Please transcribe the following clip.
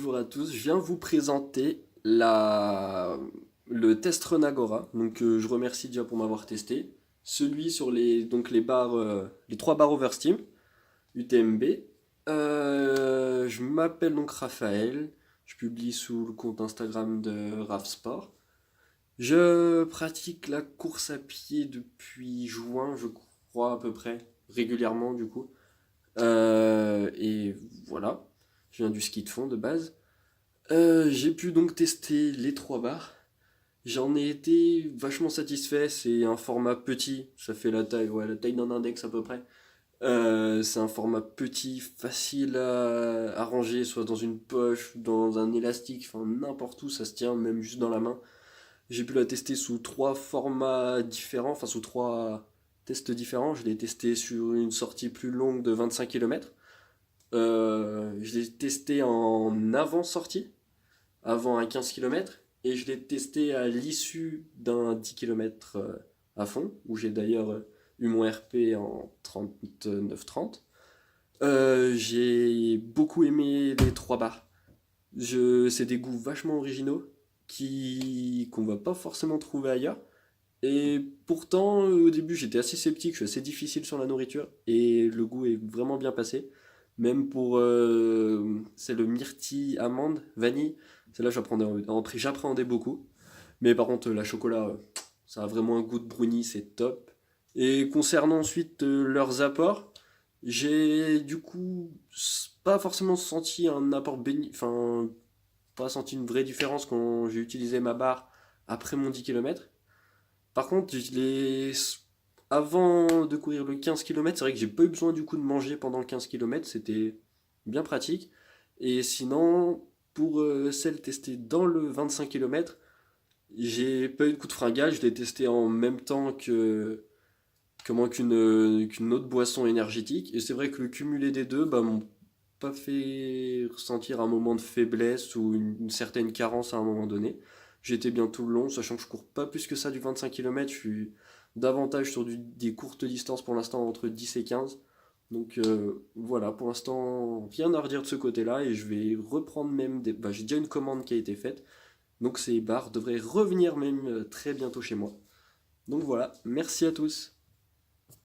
Bonjour à tous, je viens vous présenter le test Renagora. Je remercie déjà pour m'avoir testé. Celui sur les barres, les trois barres Oversteam, UTMB. Je m'appelle donc Raphaël, je publie sous le compte Instagram de RAFsport. Je pratique la course à pied depuis juin, je crois à peu près, régulièrement du coup. Et voilà, je viens du ski de fond de base. J'ai pu donc tester les trois barres. J'en ai été vachement satisfait. C'est un format petit, ça fait la taille d'un index à peu près. C'est un format petit, facile à ranger, soit dans une poche, dans un élastique, enfin n'importe où, ça se tient, même juste dans la main. J'ai pu la tester sous trois formats différents, enfin sous trois tests différents. Je l'ai testé sur une sortie plus longue de 25 km. Je l'ai testé en avant-sortie, avant un 15 km, et je l'ai testé à l'issue d'un 10 km à fond, où j'ai d'ailleurs eu mon RP en 39-30. J'ai beaucoup aimé les trois barres. C'est des goûts vachement originaux qu'on va pas forcément trouver ailleurs. Et pourtant, au début, j'étais assez sceptique, je suis assez difficile sur la nourriture, et le goût est vraiment bien passé. Même pour, c'est le myrtille amande vanille, celle-là j'appréhendais beaucoup. Mais par contre, la chocolat, ça a vraiment un goût de brownie, c'est top. Et concernant ensuite leurs apports, j'ai du coup pas forcément senti un apport enfin, pas senti une vraie différence quand j'ai utilisé ma barre après mon 10 km. Par contre, avant de courir le 15 km, c'est vrai que j'ai pas eu besoin du coup de manger pendant le 15 km, c'était bien pratique. Et sinon, pour celle testée dans le 25 km, j'ai pas eu de coup de fringale, je l'ai testé en même temps qu'une autre boisson énergétique. Et c'est vrai que le cumulé des deux m'ont pas fait ressentir un moment de faiblesse ou une certaine carence à un moment donné. J'étais bien tout le long, sachant que je cours pas plus que ça du 25 km, je suis davantage sur des courtes distances pour l'instant entre 10 et 15. Voilà, pour l'instant, rien à redire de ce côté-là et je vais reprendre j'ai déjà une commande qui a été faite, donc ces barres devraient revenir même très bientôt chez moi. Donc voilà, merci à tous.